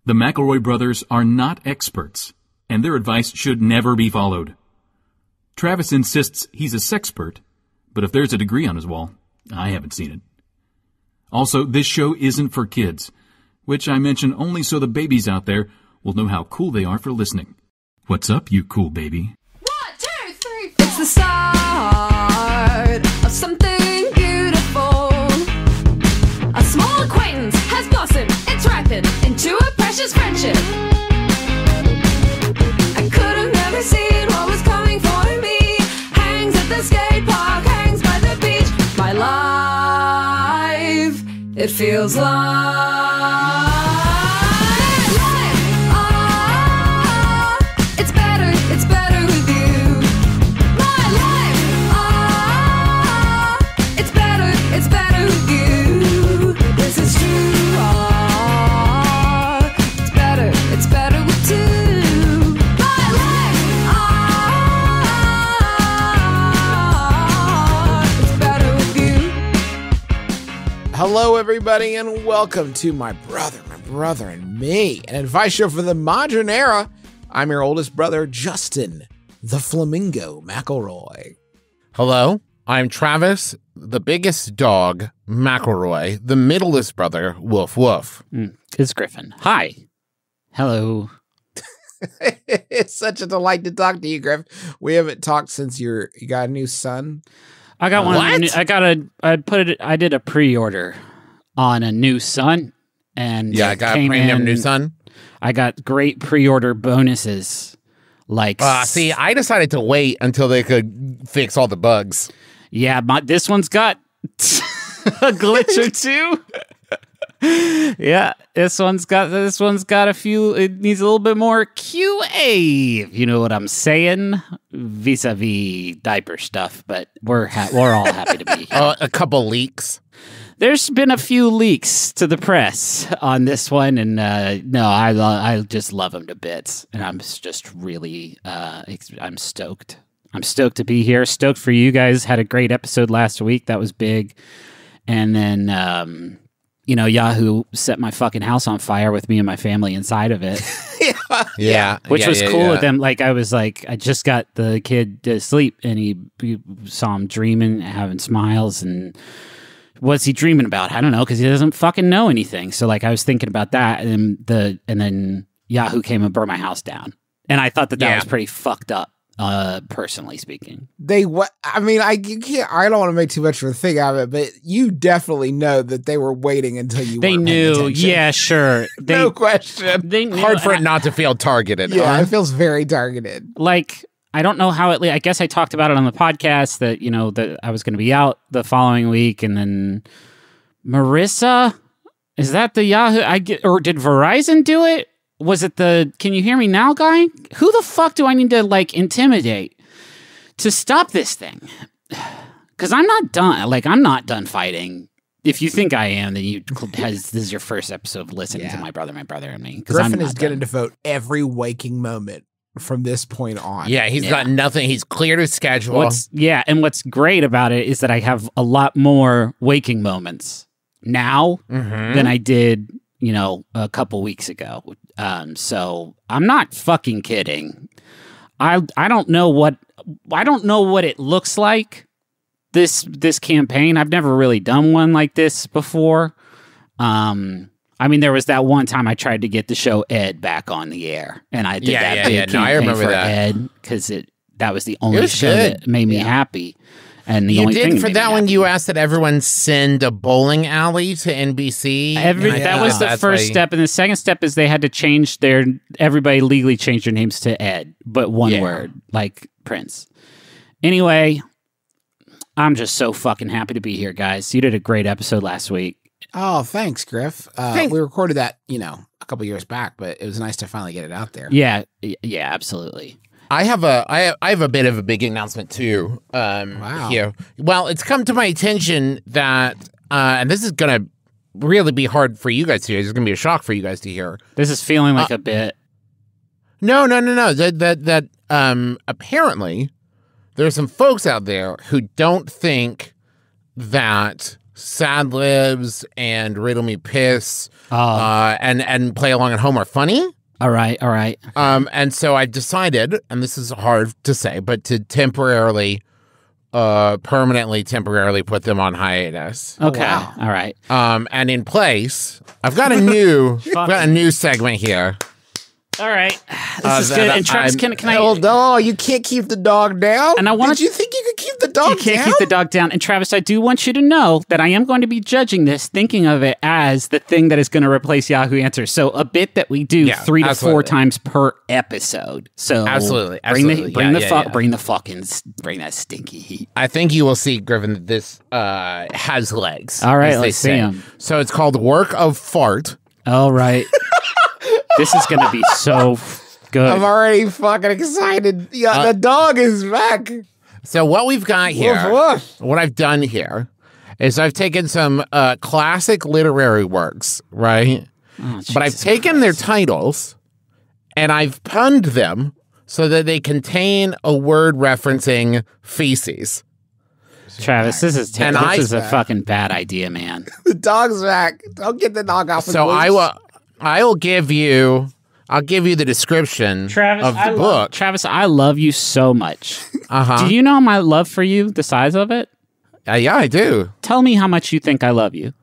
The McElroy brothers are not experts, and their advice should never be followed. Travis insists he's a sexpert, but if there's a degree on his wall, I haven't seen it. Also, this show isn't for kids, which I mention only so the babies out there will know how cool they are for listening. What's up, you cool baby? 1, 2, 3, 4. It's the start of something beautiful. A small acquaintance has blossomed, it's ripened into a precious friendship. I could have never seen what was coming for me. Hangs at the skate park, hangs by the beach. My life, it feels like Hello, everybody, and welcome to My Brother and Me, an advice show for the modern era. I'm your oldest brother, Justin, the Flamingo McElroy. Hello, I'm Travis, the biggest dog, McElroy, the middlest brother, Woof Woof. It's Griffin. Hi. Hello. It's such a delight to talk to you, Griff. We haven't talked since you got a new son. I got one. What? I did a pre-order on a new Sun, and Yeah, I got a premium new Sun. I got great pre-order bonuses. Like, see, I decided to wait until they could fix all the bugs. Yeah, this one's got a glitch or two. Yeah, this one's got a few. It needs a little bit more QA, if you know what I'm saying, vis-a-vis diaper stuff. But we're all happy to be here. A couple leaks. There's been a few leaks to the press on this one, and no, I just love them to bits, and I'm just really I'm stoked. I'm stoked to be here. Stoked for you guys. Had a great episode last week. That was big, and then. Yahoo set my fucking house on fire with me and my family inside of it. Yeah. Which was cool with them. Like, I was like, I just got the kid to sleep, and he saw him dreaming, having smiles, and what's he dreaming about? I don't know, because he doesn't fucking know anything. So, like, I was thinking about that, and then Yahoo came and burned my house down. And I thought that was pretty fucked up. Personally speaking, I don't want to make too much of a thing out of it, but you definitely know that they were waiting until you. They knew, yeah, sure, no question. They knew. Hard for it not to feel targeted. Yeah, it feels very targeted. Like, I don't know how it. I guess I talked about it on the podcast that that I was going to be out the following week, and then Marissa, is that the Yahoo? Or did Verizon do it? Was it the "Can you hear me now" guy? Who the fuck do I need to intimidate to stop this thing? Because I'm not done. I'm not done fighting. If you think I am, then this is your first episode of listening to my brother and me. Griffin is going to devote every waking moment from this point on. Yeah, he's got nothing. He's cleared his schedule. And what's great about it is that I have a lot more waking moments now than I did, a couple weeks ago. So I'm not fucking kidding. I don't know what it looks like, this campaign. I've never really done one like this before. There was that one time I tried to get the show Ed back on the air, and I did that big campaign I remember for that. Ed, because that was the only show that made me happy. And the you only did thing for that one. You asked that everyone send a bowling alley to NBC. That was the first step, and the second step is they had to everybody legally changed their names to Ed, but one word, like Prince. Anyway, I'm just so fucking happy to be here, guys. You did a great episode last week. Oh, thanks, Griff. We recorded that, a couple years back, but it was nice to finally get it out there. Yeah, absolutely. I have a bit of a big announcement too. Wow. Here. Well, it's come to my attention that, and this is gonna really be hard for you guys to hear. This is gonna be a shock for you guys to hear. This is feeling like a bit. No. That apparently there's some folks out there who don't think that Sad Libs and Riddle Me Piss and Play Along at Home are funny. All right. And so I've decided, and this is hard to say, but to temporarily put them on hiatus. Okay. All right. And in place, I've got a new segment here. All right. This is good. And Travis, can I? Oh no, you can't keep the dog down. And I wanted. Did you think you could keep the dog down? You can't keep the dog down. And Travis, I do want you to know that I am going to be judging this, thinking of it as the thing that is going to replace Yahoo Answers. So a bit that we do 3 to 4 times per episode. So absolutely. Bring that stinky heat. I think you will see, Griffin, that this has legs. All right, let's see them. So it's called Work of Fart. All right. This is going to be so good. I'm already fucking excited. Yeah, the dog is back. So what we've got here, what I've done here, is I've taken some classic literary works, right? But I've taken their titles and I've punned them so that they contain a word referencing feces. Travis, this is terrible. This is a fucking bad idea, man. The dog's back. Don't get the dog off. So I'll give you the description of the book. Travis, I love you so much. Uh-huh. Do you know my love for you, the size of it? Yeah, I do. Tell me how much you think I love you.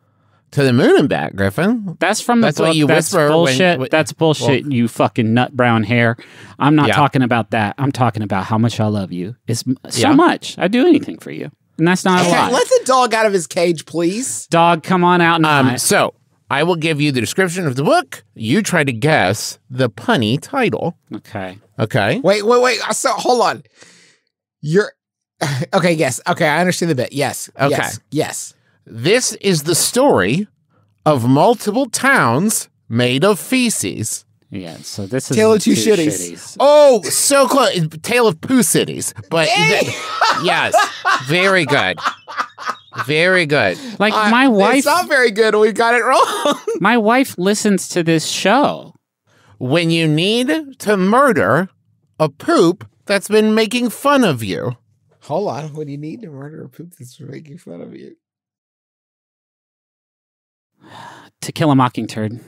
To the moon and back, Griffin. That's from the book. What you whisper. Bullshit. That's bullshit, you fucking nut brown hair. I'm not talking about that. I'm talking about how much I love you. It's so much. I'd do anything for you. And that's not a lie. Let the dog out of his cage, please. Dog, come on out and So I will give you the description of the book. You try to guess the punny title. Okay. Wait. So hold on. Okay. Yes. Okay. I understand the bit. Yes. Okay. Yes. This is the story of multiple towns made of feces. Yeah, so this is Tale of Two Shitties. Oh, so close. Tale of Poo Cities. But yes, very good. Very good. Like my wife. It's not very good. We got it wrong. My wife listens to this show. When you need to murder a poop that's been making fun of you. Hold on. When you need to murder a poop that's making fun of you. To Kill a Mockingbird.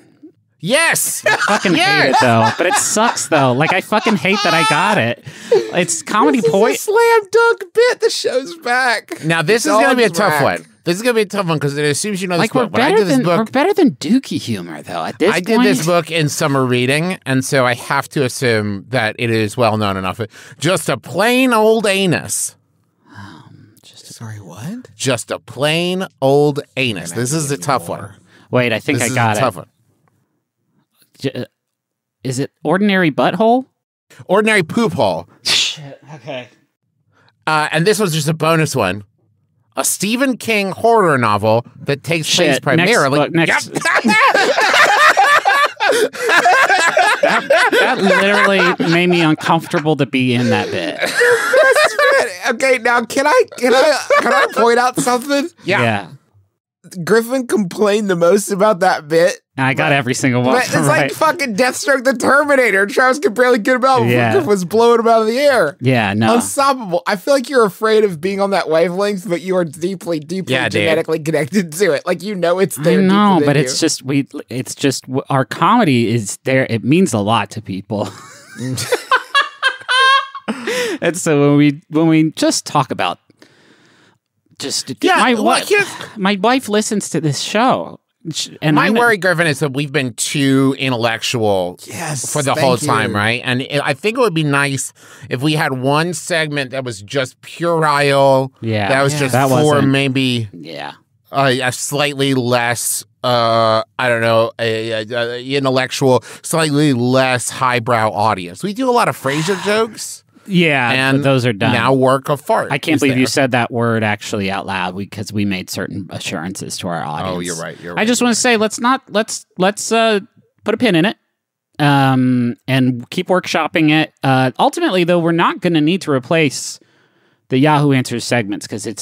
Yes! I fucking hate it, though. But it sucks, though. Like, I fucking hate that I got it. It's comedy point. Slam dunk bit. The show's back. Now, this is going to be a tough one. This is going to be a tough one because it assumes you know this book. We're better than Dookie humor, though. I did this book in summer reading, and so I have to assume that it is well known enough. Just a plain old anus. Sorry, what? Just a plain old anus. This is a tough one. Wait, I think I got it. Tough one. Is it ordinary butthole? Ordinary poop hole. Shit. Okay. And this was just a bonus one. A Stephen King horror novel that takes place primarily. Next. That literally made me uncomfortable to be in that bit. Okay, now can I point out something? Yeah. Griffin complained the most about that bit. I got every single one. It's like fucking Deathstroke the Terminator. Travis could barely get him out. Griffin was blowing him out of the air. Yeah, no. Unstoppable. I feel like you're afraid of being on that wavelength, but you are deeply genetically connected to it. Like, you know it's there. No, but it's just our comedy is there. It means a lot to people. And so when we just talk about my wife listens to this show. And my worry, Griffin, is that we've been too intellectual for the whole time, right? And I think it would be nice if we had one segment that was just puerile. Yeah. That was just for maybe a slightly less, intellectual, slightly less highbrow audience. We do a lot of Frasier jokes. Yeah, and those are done. Now Work of Fart. I can't believe you said that word actually out loud because we made certain assurances to our audience. Oh, you're right. I just want to say let's put a pin in it and keep workshopping it. Ultimately, though, we're not going to need to replace the Yahoo Answers segments because the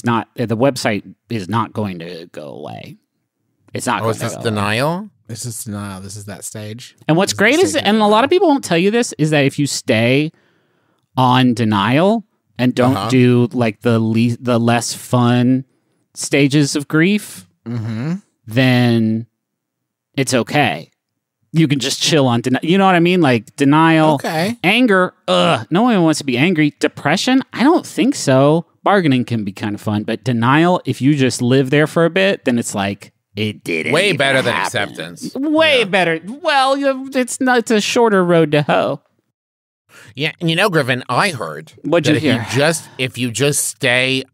website is not going to go away. It's not going to go away. Denial? This is denial. This is that stage. And what's great is, and a lot of people won't tell you this, is that if you stay on denial and don't do like the less fun stages of grief, then it's okay. You can just chill on denial. You know what I mean? Like denial, anger. No one wants to be angry. Depression? I don't think so. Bargaining can be kind of fun, but denial, if you just live there for a bit, then it's like, it didn't way better happen. than acceptance. Way better. Well, it's a shorter road to hoe. Yeah, and you know, Griffin, I heard What'd you hear? If you just stay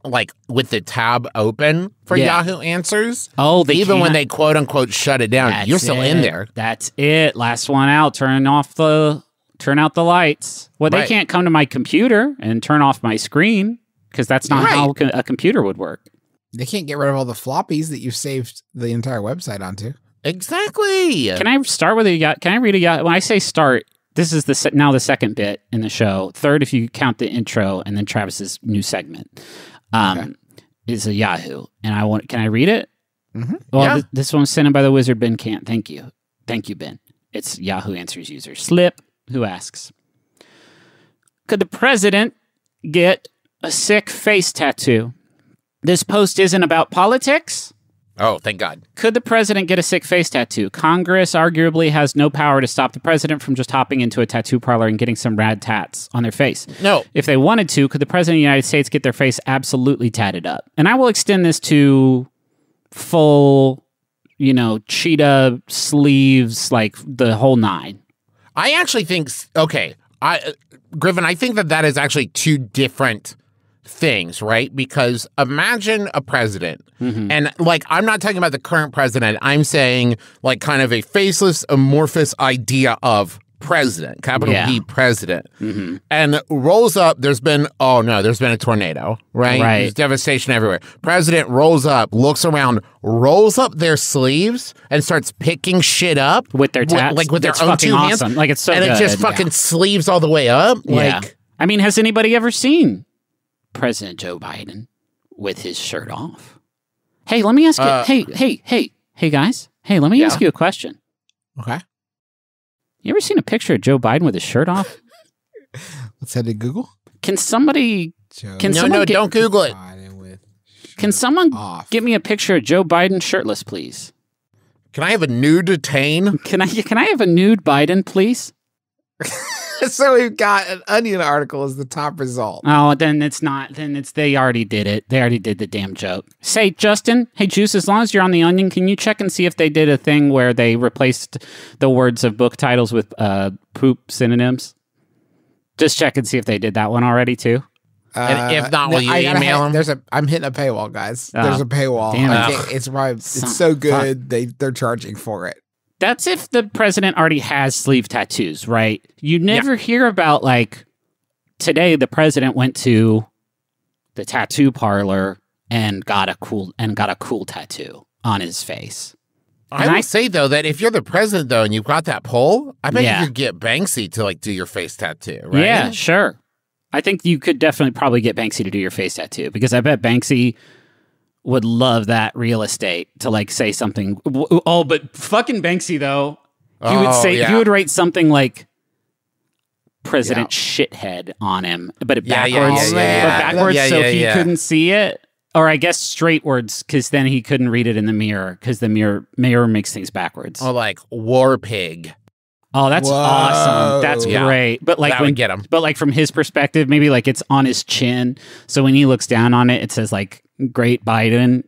like with the tab open for Yahoo Answers, even when they quote unquote shut it down, you're still in there. That's it. Last one out. Turn out the lights. Well, they can't come to my computer and turn off my screen because that's not how a computer would work. They can't get rid of all the floppies that you saved the entire website onto. Exactly. Can I start with Can I read a Yahoo? When I say start, this is now the second bit in the show. Third, if you count the intro, and then Travis's new segment. Is a Yahoo, and can I read it? Well, this one was sent in by the wizard Ben Cant. Thank you, Ben. It's Yahoo Answers user Slip, who asks, could the president get a sick face tattoo? This post isn't about politics. Oh, thank God. Could the president get a sick face tattoo? Congress arguably has no power to stop the president from just hopping into a tattoo parlor and getting some rad tats on their face. No. If they wanted to, could the president of the United States get their face absolutely tatted up? And I will extend this to full, cheetah sleeves, like the whole nine. I actually think, Griffin, I think that is actually two different things, right? Because imagine a president, and like, I'm not talking about the current president. I'm saying like kind of a faceless, amorphous idea of president, capital P president, and rolls up. There's been a tornado, right? There's devastation everywhere. President rolls up, looks around, rolls up their sleeves, and starts picking shit up with their tats, with their own two hands. Like it's so and good. it just fucking sleeves all the way up. Like, I mean, has anybody ever seen President Joe Biden with his shirt off? Hey, let me ask you. Hey, guys. Hey, let me ask you a question. Okay. You ever seen a picture of Joe Biden with his shirt off? Let's head to Google. Can somebody? Don't Google it. Can someone get me a picture of Joe Biden shirtless, please? Can I have a nude Tane? Can I have a nude Biden, please? So we've got an Onion article as the top result. Oh, then it's not. Then they already did it. They already did the damn joke. Say, Justin, hey, Juice, as long as you're on the Onion, can you check and see if they did a thing where they replaced the words of book titles with poop synonyms? Just check and see if they did that one already, too. And if not, will you email them? I'm hitting a paywall, guys. There's a paywall. Damn it's so good. They're charging for it. That's if the president already has sleeve tattoos, right? You never hear about, like, today the president went to the tattoo parlor and got a cool tattoo on his face. I would say, though, that if you're the president, though, and you've got that pole, I bet you could get Banksy to, like, do your face tattoo, right? Yeah, sure. I think you could definitely probably get Banksy to do your face tattoo, because I bet Banksy would love that real estate to like say something. Oh, but fucking Banksy though, he would write something like President Shithead on him, but backwards, so he couldn't see it. Or I guess straightwards, because then he couldn't read it in the mirror, because the mirror makes things backwards. Or like War Pig. Oh, that's awesome. That's great. But like that would get him. But like from his perspective, maybe like it's on his chin. So when he looks down on it, it says like Great Biden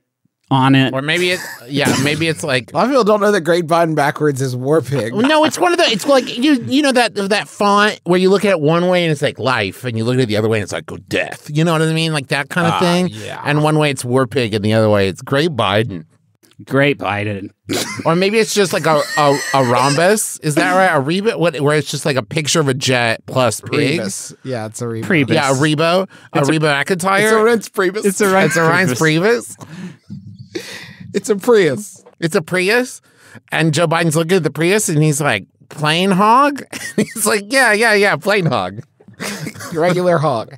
on it. Or maybe it's like a lot of people don't know that Great Biden backwards is War Pig. No, it's one of the it's like you know that font where you look at it one way and it's like life, and you look at it the other way and it's like death. You know what I mean? Like that kind of thing. Yeah. And one way it's War Pig and the other way it's Great Biden. Great Biden. Or maybe it's just like a rhombus. Is that right? A rebo? Where it's just like a picture of a jet plus pigs. Yeah, it's a Rebo. Priebus. Yeah, a Rebo. A Rebo McIntyre. It's a Reince Priebus. It's a Reince Priebus. It's a Prius. It's a Prius. And Joe Biden's looking at the Prius and he's like, plain hog? He's like, yeah, plain hog. Regular hog.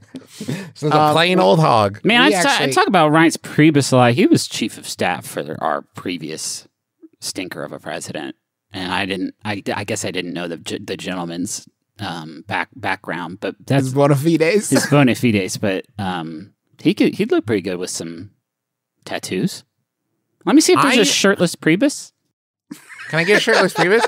So it's a plain old hog. Man, I talk about Reince Priebus a lot. He was chief of staff for our previous stinker of a president, and I guess I didn't know the gentleman's background, but that's his bona fides. His bona fides, but he'd look pretty good with some tattoos. Let me see if there's a shirtless Priebus. Can I get a shirtless Priebus?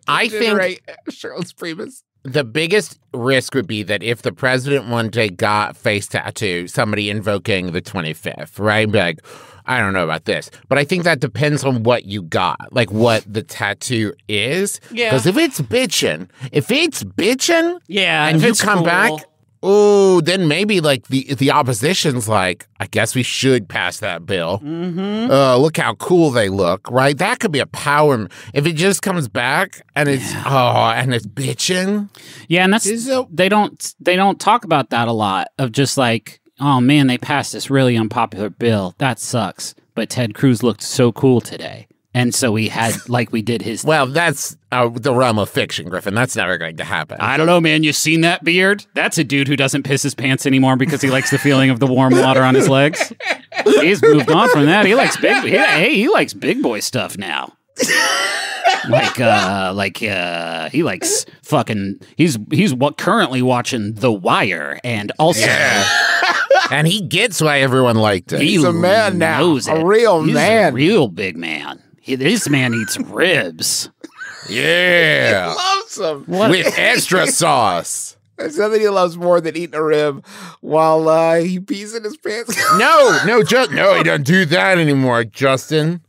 I think shirtless Priebus. The biggest risk would be that if the president one day got face tattoo, somebody invoking the 25th, right? Be like, I don't know about this. But I think that depends on what you got, like what the tattoo is. Yeah. Because if it's bitching, yeah, and you come back, oh, then maybe like the opposition's like, I guess we should pass that bill. Mm-hmm. Look how cool they look, right? That could be a power. If it just comes back and it's and it's bitching, yeah, and that's they don't talk about that a lot. Of just like, oh man, they passed this really unpopular bill. That sucks. But Ted Cruz looked so cool today. And so we had, like, we did his... Well, that's the realm of fiction, Griffin. That's never going to happen. I don't know, man. You seen that beard? That's a dude who doesn't piss his pants anymore because he likes the feeling of the warm water on his legs. He's moved on from that. He likes he likes big boy stuff now. He likes fucking... He's currently watching The Wire and also... Yeah. And he gets why everyone liked it. He's a man now. A real man. A real big man. This man eats ribs. Yeah. He loves them. With extra sauce. There's nothing he loves more than eating a rib while he pees in his pants. No, he doesn't do that anymore, Justin.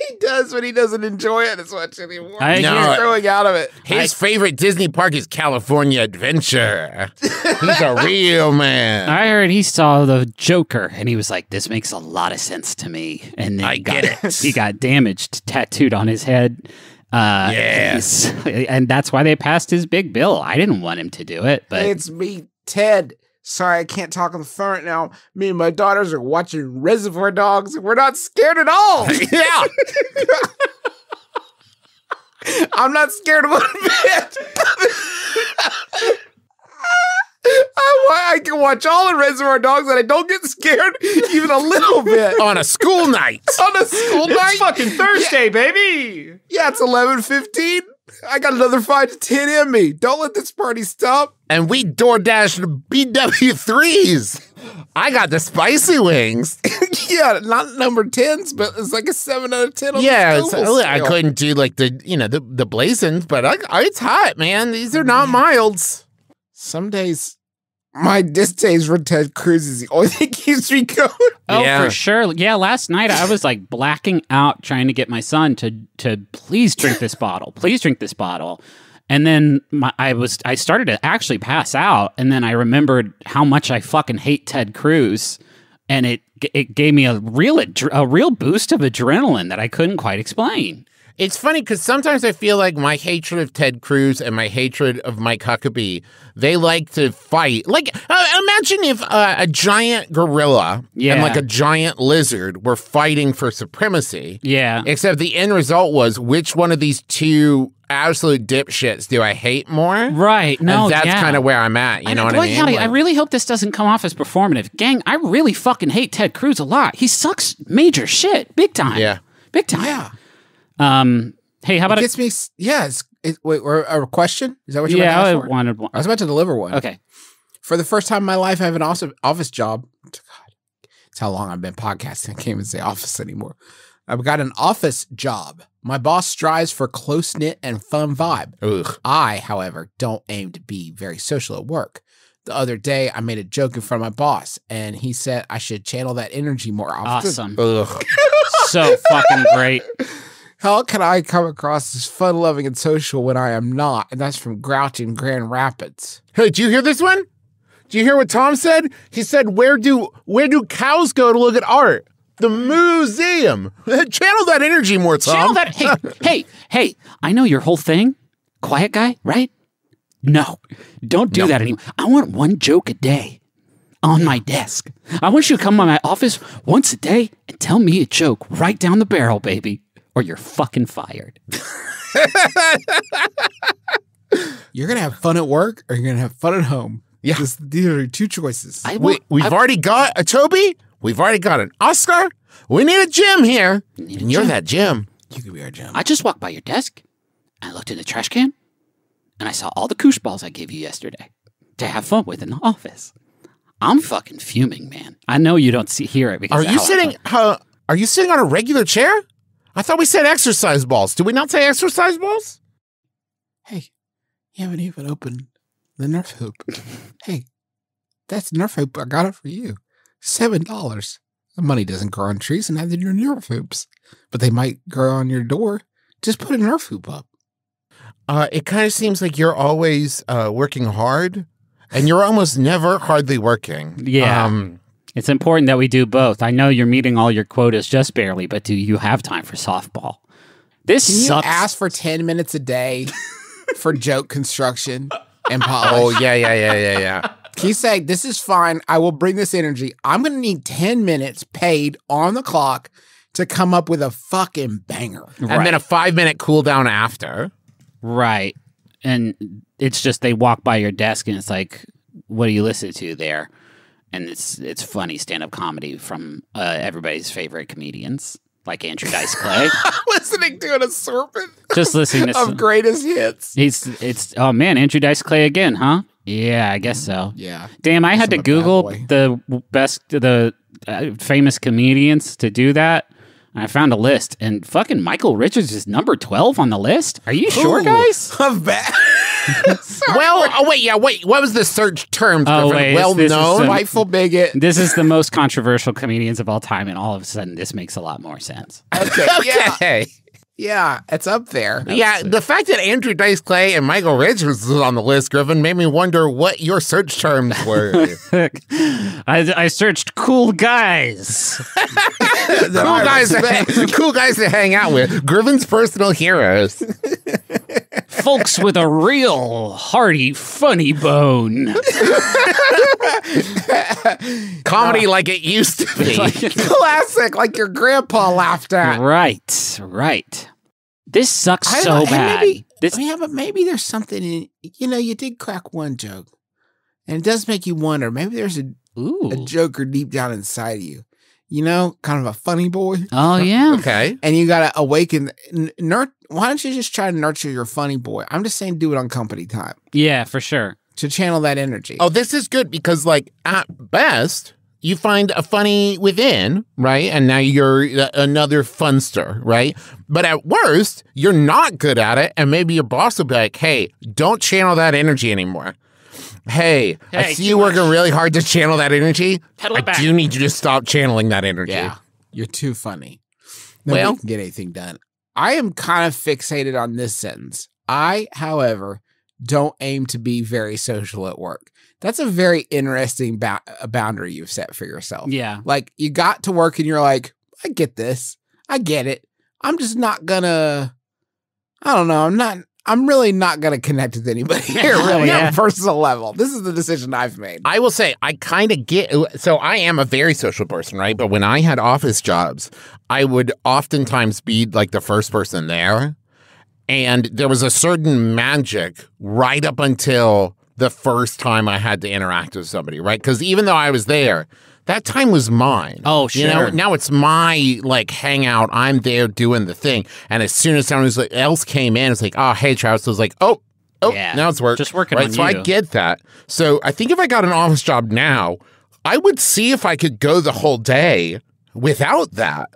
He does, but he doesn't enjoy it as much anymore. He's growing out of it. His favorite Disney park is California Adventure. He's a real man. I heard he saw the Joker, and he was like, this makes a lot of sense to me. And then he got damaged, tattooed on his head. Yes. And that's why they passed his big bill. I didn't want him to do it, but... It's me, Ted. Sorry, I can't talk on the phone right now. Me and my daughters are watching Reservoir Dogs, and we're not scared at all. Yeah. I'm not scared of one bit. I can watch all the Reservoir Dogs, and I don't get scared even a little bit. On a school night. On a school night? It's fucking Thursday, baby. Yeah, it's 11:15. I got another 5 to 10 in me. Don't let this party stop. And we DoorDashed BW3s. I got the spicy wings. Yeah, not number 10s, but it's like a 7 out of 10 on the I couldn't do like the blazons, but it's hot, man. These are not milds. Some days, my distaste for Ted Cruz is the only thing keeps me going. Oh, yeah. For sure. Yeah, last night I was like blacking out trying to get my son to please drink this bottle. Please drink this bottle. And then I started to actually pass out, and then I remembered how much I fucking hate Ted Cruz, and it gave me a real boost of adrenaline that I couldn't quite explain. It's funny because sometimes I feel like my hatred of Ted Cruz and my hatred of Mike Huckabee, they like to fight. Like, imagine if a giant gorilla and like a giant lizard were fighting for supremacy. Yeah. Except the end result was, which one of these two absolute dipshits do I hate more? Right. No, and that's kind of where I'm at. You know what I mean? I really hope this doesn't come off as performative. Gang, I really fucking hate Ted Cruz a lot. He sucks major shit. Big time. Yeah. Big time. Yeah. Hey, how about it? Wait, a question? Is that what you wanted for? I was about to deliver one. Okay. For the first time in my life, I have an office job. God, it's how long I've been podcasting. I can't even say office anymore. I've got an office job. My boss strives for close-knit and fun vibe. Ugh. I, however, don't aim to be very social at work. The other day, I made a joke in front of my boss, and he said I should channel that energy more often. Awesome. Ugh. So fucking great. How can I come across as fun-loving and social when I am not? And that's from Grouch in Grand Rapids. Hey, did you hear this one? Did you hear what Tom said? He said, where do cows go to look at art? The museum. Channel that energy more, Tom. Channel that. Hey, I know your whole thing. Quiet guy, right? No, don't do that anymore. I want one joke a day on my desk. I want you to come to my office once a day and tell me a joke right down the barrel, baby. Or you're fucking fired. You're going to have fun at work or you're going to have fun at home. Yeah. These are two choices. We've already got a Toby. We've already got an Oscar. We need a Jim here. And you're that Jim. You could be our Jim. I just walked by your desk. I looked in the trash can. And I saw all the koosh balls I gave you yesterday to have fun with in the office. I'm fucking fuming, man. I know you don't hear it because are you sitting? Are you sitting on a regular chair? I thought we said exercise balls. Did we not say exercise balls? Hey, you haven't even opened the Nerf hoop. Hey, that's Nerf hoop. I got it for you. $7. The money doesn't grow on trees, and neither do your Nerf hoops. But they might grow on your door. Just put a Nerf hoop up. It kind of seems like you're always working hard, and you're almost never hardly working. Yeah. It's important that we do both. I know you're meeting all your quotas just barely, but do you have time for softball? This Can you sucks. ask for 10 minutes a day for joke construction and polish? Oh, yeah. Can you say, this is fine. I will bring this energy. I'm going to need 10 minutes paid on the clock to come up with a fucking banger. And then a 5-minute cool down after. Right. And it's just they walk by your desk and it's like, what do you listen to there? And it's funny stand-up comedy from everybody's favorite comedians, like Andrew Dice Clay. Listening to an assortment Just listening to of greatest hits. It's oh man, Andrew Dice Clay again, huh? Yeah, I guess so. Yeah. Damn, I had to I'm a bad Google boy. the famous comedians to do that. And I found a list, and fucking Michael Richards is number 12 on the list. Are you sure, guys? Of bad. Wait. What was the search term? Oh, wait, well this is known. some- Rightful bigot. This is the most controversial comedians of all time, and all of a sudden, this makes a lot more sense. Okay. Yeah. Okay. Yeah, it's up there. Yeah, the fact that Andrew Dice Clay and Michael Richards was on the list, Griffin, made me wonder what your search terms were. I searched cool guys. cool guys to hang out with. Griffin's personal heroes. Folks with a real hearty, funny bone. Comedy like it used to be. Classic, like your grandpa laughed at. Right. This sucks I don't so know, and bad. Maybe, This, yeah, but maybe there's something in, you did crack one joke. And it does make you wonder, maybe there's a joker deep down inside of you. Kind of a funny boy. Oh, yeah. Okay. And you got to awaken. Why don't you just try to nurture your funny boy? I'm just saying do it on company time Yeah, for sure. to channel that energy. Oh, this is good because, like, at best, you find a funny within, right? And now you're another funster, right? But at worst, you're not good at it. And maybe your boss will be like, hey, don't channel that energy anymore. Hey, I see you working really hard to channel that energy. Pedal it back. I do need you to stop channeling that energy. Yeah, you're too funny. Nobody Well- can get anything done. I am kind of fixated on this sentence. I, however, don't aim to be very social at work. That's a very interesting boundary you've set for yourself. Yeah. Like, you got to work and you're like, I get this. I get it. I'm just not gonna, I don't know. I'm really not gonna connect with anybody here, really, on a personal level. This is the decision I've made. I will say, I kind of get, so I am a very social person, right? But when I had office jobs, I would oftentimes be like the first person there. And there was a certain magic right up until the first time I had to interact with somebody, right? Because even though I was there, that time was mine. Oh, sure. Now it's my, like, hangout. I'm there doing the thing. And as soon as someone else came in, it's like, oh, hey, Travis. I was like, oh, Yeah. now it's work. Just working right? on So I you. get that. So I think if I got an office job now, I would see if I could go the whole day without that.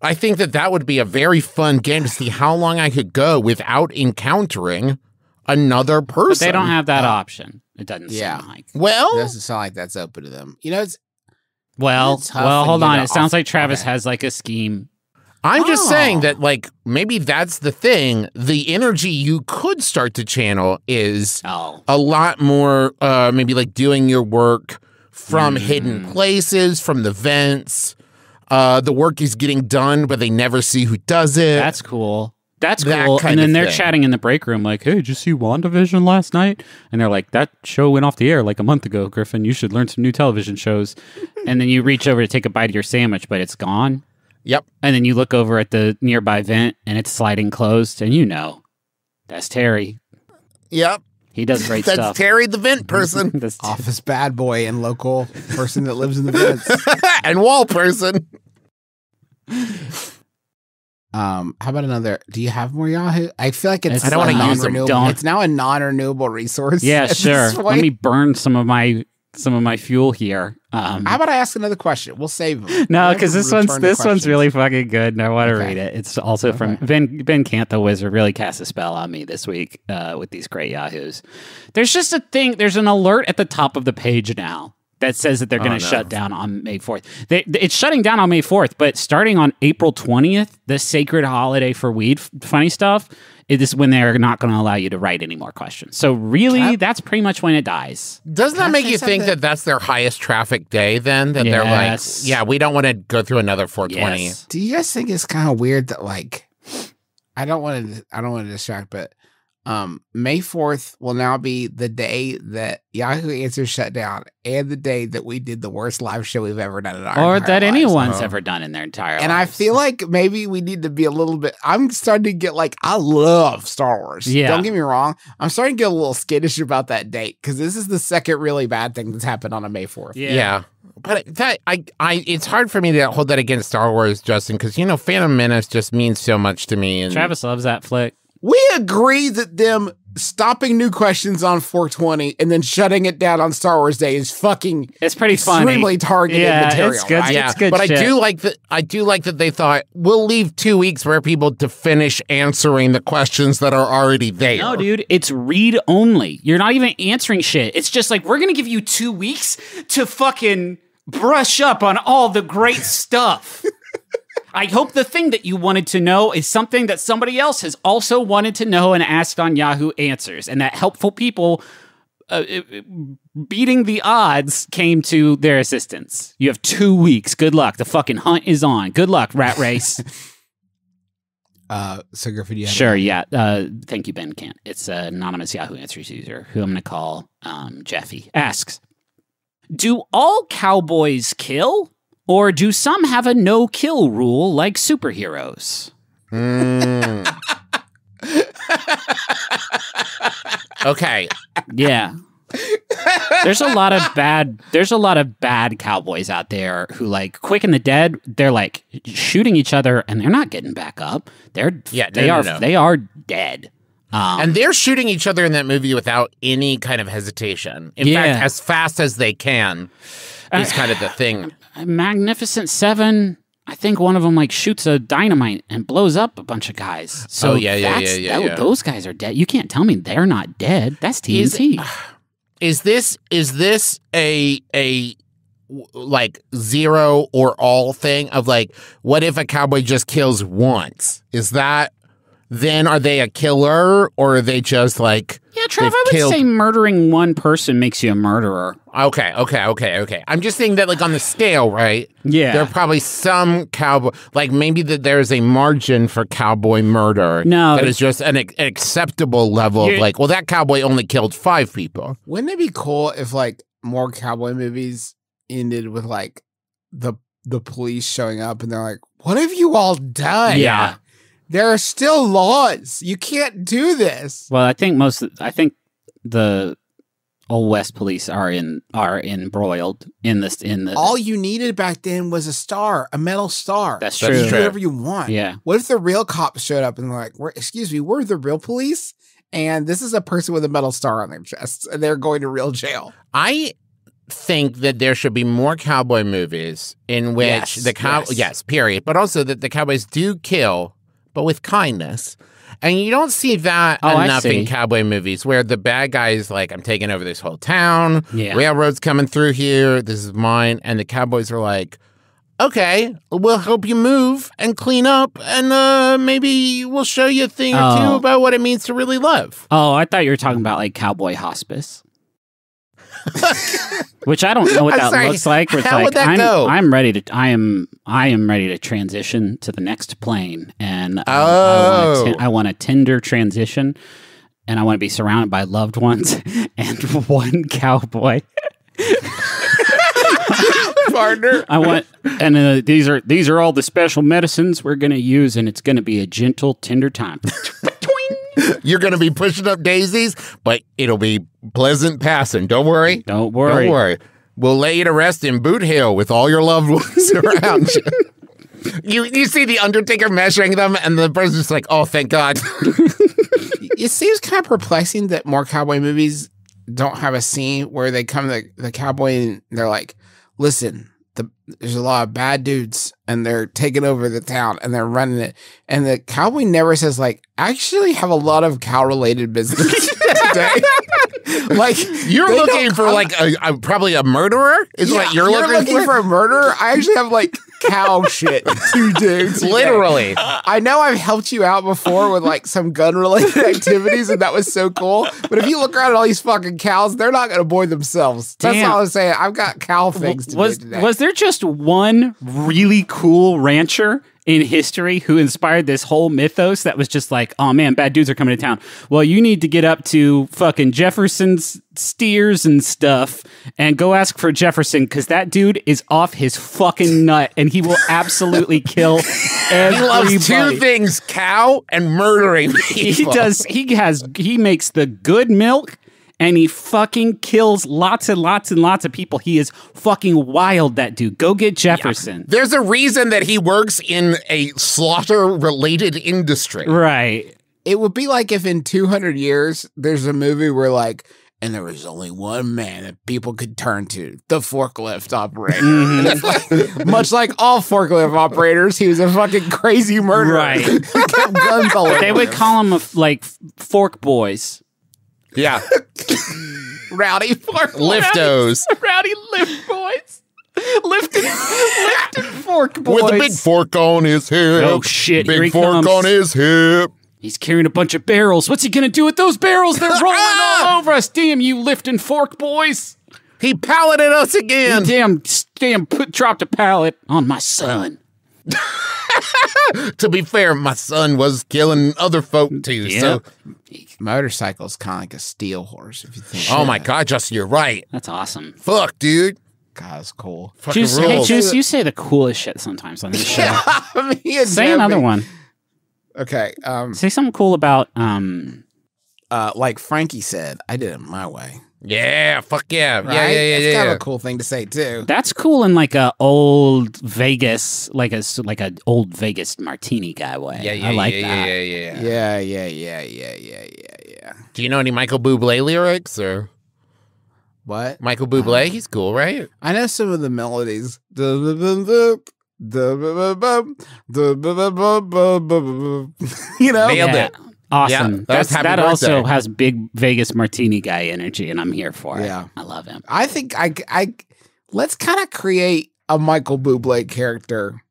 I think that would be a very fun game to see how long I could go without encountering another person. But they don't have that option. It doesn't Yeah. sound like. Well, It doesn't sound like that's open to them. It's Well, It's tough when hold you on. get It sounds off- like Travis okay. has like a scheme. I'm just saying Oh. that, like, maybe that's the thing. The energy you could start to channel is Oh. a lot more, maybe like doing your work from hidden places, from the vents. The work is getting done, but they never see who does it. That's cool. That's That cool. kind And then of they're thing. chatting in the break room like, hey, did you see WandaVision last night? And they're like, that show went off the air like a month ago, Griffin. You should learn some new television shows. And then you reach over to take a bite of your sandwich, but it's gone. Yep. And then you look over at the nearby vent and it's sliding closed. And that's Terry. Yep. He does great That's stuff. Terry the vent person That's office bad boy and local person that lives in the vents. and wall person. How about another? Do you have more Yahoo? I feel like it's I don't a wanna use them. non-renewable. Don't. It's now a non-renewable resource. Yeah, at this sure. point. Let me burn some of my some of my fuel here. How about I ask another question? We'll save them. No, because this one's really fucking good, and I want to read it. It's also from Ben Cant the Wizard. Really cast a spell on me this week with these great Yahoos. There's just a thing. There's an alert at the top of the page now that says that they're going to shut down on May 4th. It's shutting down on May 4th, but starting on April 20th, the sacred holiday for weed, funny stuff, it is when they're not going to allow you to write any more questions. So really, that's pretty much when it dies. Doesn't that make you think that that's their highest traffic day then? That they're like, yeah, we don't want to go through another 420. Yes. Do you guys think it's kind of weird that like, I don't want to distract, but May 4th will now be the day that Yahoo Answers shut down and the day that we did the worst live show we've ever done in our Or entire that lives. anyone's ever done in their entire And lives. I feel like maybe we need to be a little bit. I'm starting to get like, I love Star Wars. Yeah. Don't get me wrong. I'm starting to get a little skittish about that date because this is the second really bad thing that's happened on a May 4th. Yeah. But that it's hard for me to hold that against Star Wars, Justin, because Phantom Menace just means so much to me. And Travis loves that flick. We agree that them stopping new questions on 420 and then shutting it down on Star Wars Day is fucking It's pretty funny. extremely targeted material. It's good. Right? yeah, It's good but shit. I do like that they thought we'll leave 2 weeks for people to finish answering the questions that are already there. No, dude, it's read only. You're not even answering shit. It's just like, we're going to give you 2 weeks to fucking brush up on all the great stuff. I hope the thing that you wanted to know is something that somebody else has also wanted to know and asked on Yahoo Answers, and that helpful people beating the odds came to their assistance. You have 2 weeks. Good luck. The fucking hunt is on. Good luck, rat race. So Griffin, you have Sure, yeah. Thank you, Ben Cant. It's an anonymous Yahoo Answers user who I'm going to call Jeffy. Asks, do all cowboys kill? Or do some have a no-kill rule like superheroes? Okay. Yeah. There's a lot of bad cowboys out there who, like, Quick and the Dead, they're like shooting each other and they're not getting back up. They are dead. And they're shooting each other in that movie without any kind of hesitation. In fact, as fast as they can is kind of the thing. Magnificent Seven, I think one of them like shoots a dynamite and blows up a bunch of guys. So those guys are dead. You can't tell me they're not dead. That's TNT. Is this a like zero or all thing of like, what if a cowboy just kills once? Is that then are they a killer or are they just like Trev, I would say murdering one person makes you a murderer. Okay. I'm just saying that, like, on the scale, right? Yeah. There are probably some cowboy, like, maybe that there's a margin for cowboy murder. No. That is just an acceptable level of, like, well, that cowboy only killed 5 people. Wouldn't it be cool if, like, more cowboy movies ended with, like, the police showing up and they're like, what have you all done? Yeah. There are still laws. You can't do this. Well, I think the Old West police are embroiled in this. All you needed back then was a metal star. That's You true. can do whatever you want. Yeah. What if the real cops showed up and they're like, excuse me, we're the real police, and this is a person with a metal star on their chest, and they're going to real jail. I think that there should be more cowboy movies in which yes, period, but also that the cowboys do kill, but with kindness. And you don't see that enough in cowboy movies where the bad guy is like, I'm taking over this whole town. Yeah. Railroad's coming through here. This is mine. And the cowboys are like, okay, we'll help you move and clean up. And maybe we'll show you a thing or two about what it means to really love. Oh, I thought you were talking about like cowboy hospice. Which I don't know what that looks like. Where it's How like, would that go? I am ready to transition to the next plane, and I want a tender transition, and I want to be surrounded by loved ones and one cowboy Partner. I want, and these are all the special medicines we're going to use, and it's going to be a gentle, tender time. You're going to be pushing up daisies, but it'll be pleasant passing. Don't worry. Don't worry. We'll lay you to rest in Boot Hill with all your loved ones around you. You see the Undertaker measuring them, and the person's just like, oh, thank God. It seems kind of perplexing that more cowboy movies don't have a scene where they come to the cowboy and they're like, listen, there's a lot of bad dudes and they're taking over the town and they're running it. And the cowboy never says like, I actually have a lot of cow related business today. Like you're looking for like probably a murderer is what you're looking for a murderer. I actually have like cow shit to do today. Literally. I know I've helped you out before with like some gun related activities and that was so cool. But if you look around at all these fucking cows, they're not going to board themselves. That's all I'm saying. I've got cow things to do today. Was there just one really cool rancher in history who inspired this whole mythos that was just like, oh man, bad dudes are coming to town. Well, you need to get up to fucking Jefferson's steers and stuff and go ask for Jefferson because that dude is off his fucking nut and he will absolutely kill everybody. He loves two things, cow and murdering people. He makes the good milk and he fucking kills lots and lots and lots of people. He is fucking wild, that dude. Go get Jefferson. Yeah. There's a reason that he works in a slaughter-related industry. Right. It would be like if in 200 years, there's a movie where like, and there was only one man that people could turn to, the forklift operator. And it's like, much like all forklift operators, he was a fucking crazy murderer. Right. Kept guns all over They would call him like fork boys. Yeah. Rowdy fork Liftos. Rowdy lift boys. Lifted fork boys. With a big fork on his hip. Oh shit, here he big fork comes. on his hip. He's carrying a bunch of barrels. What's he gonna do with those barrels? They're rolling all over us. Damn you lifting fork boys. He palleted us again. Dropped a pallet on my son. To be fair, my son was killing other folk too. Yeah. So Motorcycle's kind of like a steel horse, if you think. oh my God, Justin, you're right. That's awesome. Fuck, dude. God, it's cool. Fucking Juice, hey, rules. Juice, you say the coolest shit sometimes on this show. Me and Say another Joey. one. Okay. Say something cool about Like Frankie said, I did it my way. Yeah, fuck yeah. Right? Yeah. It's kind of a cool thing to say too. that's cool in like a old Vegas, like a old Vegas martini guy way. Yeah, I like yeah, that. Yeah. Do you know any Michael Bublé lyrics or What? Michael Bublé? He's cool, right? I know some of the melodies. You know? Nailed Yeah. it. Awesome. Yeah, that's Happy that Birthday. also has big Vegas martini guy energy, and I'm here for it. Yeah. I love him. I think I let's kind of create a Michael Bublé character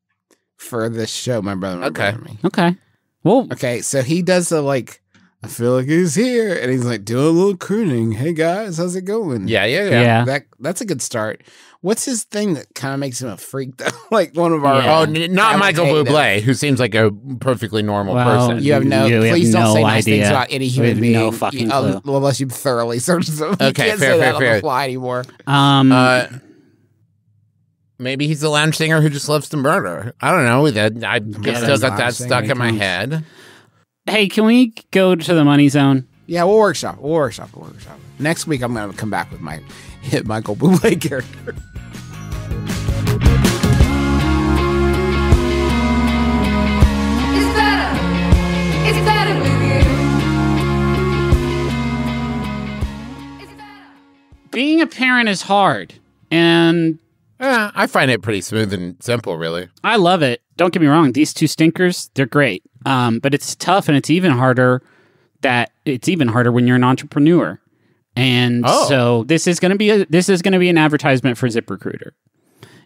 for this show, my brother. Okay. Me. Okay. Well, Okay, so he does the like, I feel like he's here, and he's like doing a little crooning. Hey guys, how's it going? yeah. That's a good start. What's his thing that kind of makes him a freak though? Like one of our Yeah. Oh, not Michael Bublé, who seems like a perfectly normal Well, person. You have no. You have Please don't no say nice things idea. about any We human have being. no fucking clue. Unless you thoroughly search them. You Okay, can't fair, say fair, that on fair. the fly anymore. Maybe he's a lounge singer who just loves to murder. I don't know. I still got that lounge stuck singer in my comes. head. hey, can we go to the money zone? Yeah, we'll workshop. Next week, I'm going to come back with my hit Michael Bublé character. It's better with you. It's better. Being a parent is hard, and I find it pretty smooth and simple, really. I love it. Don't get me wrong; these two stinkers, they're great. But it's tough, and it's even harder. When you're an entrepreneur, and so this is going to be an advertisement for ZipRecruiter.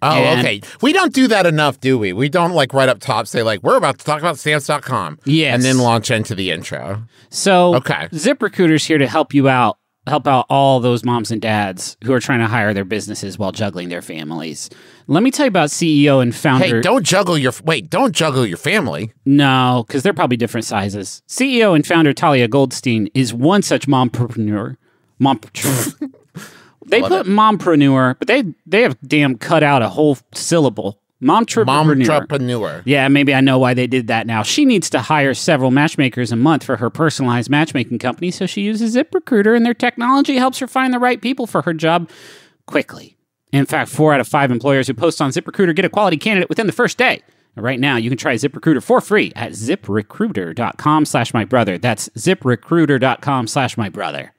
Oh, And- okay. We don't do that enough, do we? We don't like right up top say like, we're about to talk about stamps.com. Yes. And then launch into the intro. So Okay. ZipRecruiter's here to help you out, help out all those moms and dads who are trying to hire their businesses while juggling their families. Let me tell you about CEO and founder. Hey, don't juggle your family. No, because they're probably different sizes. CEO and founder Talia Goldstein is one such mompreneur. They put mompreneur, but they have damn cut out a whole syllable. Momtrepreneur. Momtrepreneur. Yeah, maybe I know why they did that now. She needs to hire several matchmakers a month for her personalized matchmaking company, so she uses ZipRecruiter, and their technology helps her find the right people for her job quickly. In fact, 4 out of 5 employers who post on ZipRecruiter get a quality candidate within the first day. And right now, you can try ZipRecruiter for free at ziprecruiter.com/mybrother. That's ziprecruiter.com/mybrother.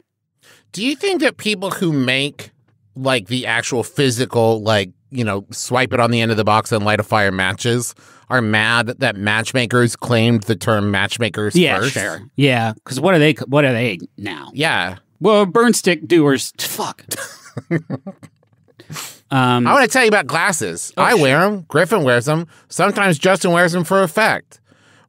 Do you think that people who make like the actual physical, like, you know, swipe it on the end of the box and light a fire matches are mad that matchmakers claimed the term matchmakers first? Sure. Yeah, because what are they now? Yeah. Well, burn stick doers. Fuck. I want to tell you about glasses. I wear them. Griffin wears them. Sometimes Justin wears them for effect.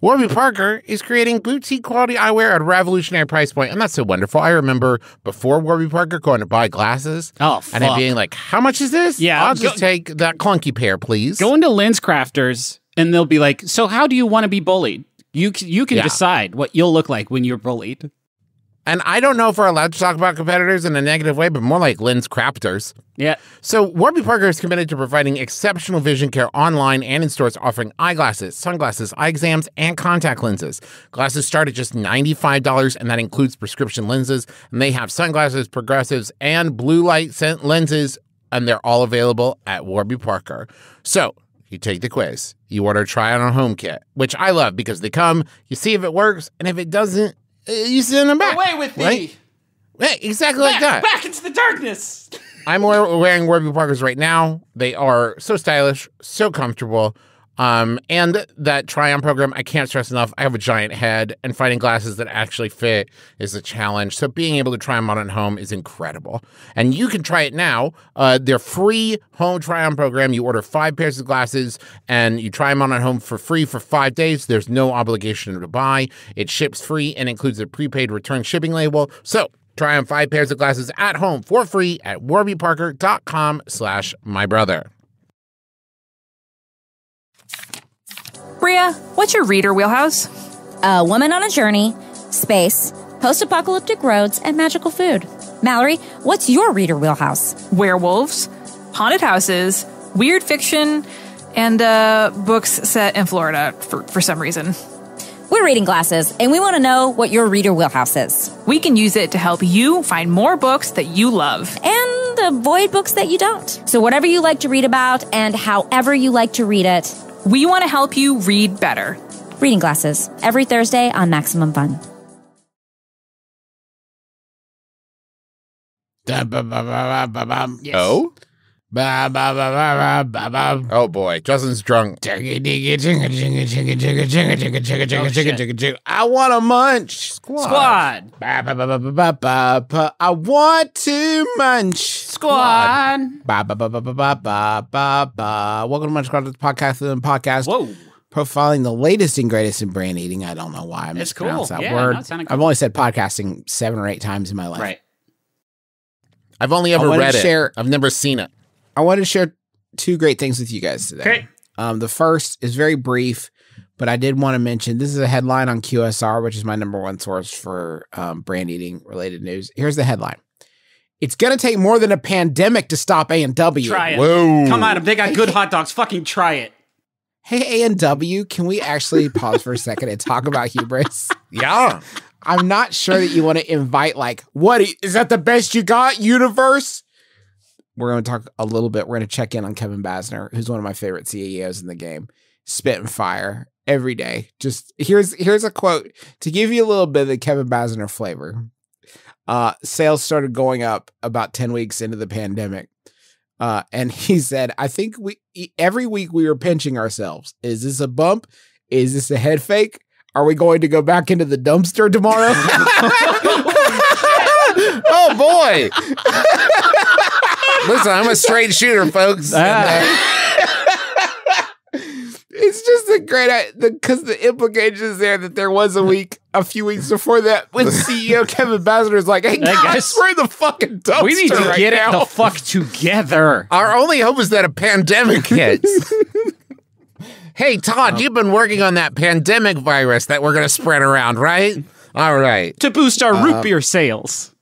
Warby Parker is creating boutique quality eyewear at a revolutionary price point, and that's so wonderful. I remember before Warby Parker going to buy glasses, and it being like, "How much is this? Yeah, I'll just take that clunky pair, please." Go into Lens Crafters, and they'll be like, "So, how do you want to be bullied? You can decide what you'll look like when you're bullied." And I don't know if we're allowed to talk about competitors in a negative way, but more like Lens Crafters. Yeah. So Warby Parker is committed to providing exceptional vision care online and in stores, offering eyeglasses, sunglasses, eye exams, and contact lenses. Glasses start at just $95, and that includes prescription lenses. And they have sunglasses, progressives, and blue light lenses, and they're all available at Warby Parker. So you take the quiz, you order a try-on home kit, which I love because they come, you see if it works, and if it doesn't, you send them back. Away with right? Yeah, exactly like that. Back into the darkness. I'm wearing Warby Parkers right now. They are so stylish, so comfortable. And that try-on program, I can't stress enough. I have a giant head, and finding glasses that actually fit is a challenge. So being able to try them on at home is incredible. And you can try it now. Their free home try-on program, you order 5 pairs of glasses, and you try them on at home for free for 5 days. There's no obligation to buy. It ships free and includes a prepaid return shipping label. So try on 5 pairs of glasses at home for free at warbyparker.com/mybrother. Bria, what's your reader wheelhouse? A woman on a journey, space, post-apocalyptic roads, and magical food. Mallory, what's your reader wheelhouse? Werewolves, haunted houses, weird fiction, and books set in Florida for some reason. We're Reading Glasses, and we want to know what your reader wheelhouse is. We can use it to help you find more books that you love. And avoid books that you don't. So whatever you like to read about, and however you like to read it, we want to help you read better. Reading Glasses, every Thursday on Maximum Fun. Yes. Oh? Oh boy, Justin's drunk. I want a munch. Squad. I want to munch. Squad. Welcome to Munch Squad, the podcast. Whoa. Profiling the latest and greatest in brand eating. I don't know why I mispronounced that word. No, it sounded I've cool. only said podcasting 7 or 8 times in my life. Right. I've only ever read it. I've never seen it. I wanted to share 2 great things with you guys today. Okay. The first is very brief, but I did want to mention this is a headline on QSR, which is my #1 source for brand eating related news. Here's the headline. It's going to take more than a pandemic to stop A&W. Try it. Whoa. Come on, they got good hot dogs. Fucking try it. Hey, A&W, can we actually pause for a second and talk about hubris? Yeah. I'm not sure that you want to invite, like, what is that the best you got, universe? We're going to talk a little bit. We're going to check in on Kevin Basner, who's one of my favorite CEOs in the game. Spit and fire every day. Just here's a quote to give you a little bit of the Kevin Basner flavor. Sales started going up about 10 weeks into the pandemic. And he said, I think every week we were pinching ourselves. Is this a bump? Is this a head fake? Are we going to go back into the dumpster tomorrow? Oh boy. Listen, I'm a straight shooter, folks. It's just a great, because the implication is there that there was a few weeks before that when CEO Kevin Basner is like, hey guys, we're in the fucking dumpster. We need to get it the fuck together. Our only hope is that a pandemic hits. Hey, Todd, you've been working on that pandemic virus that we're going to spread around, right? All right. To boost our root beer sales.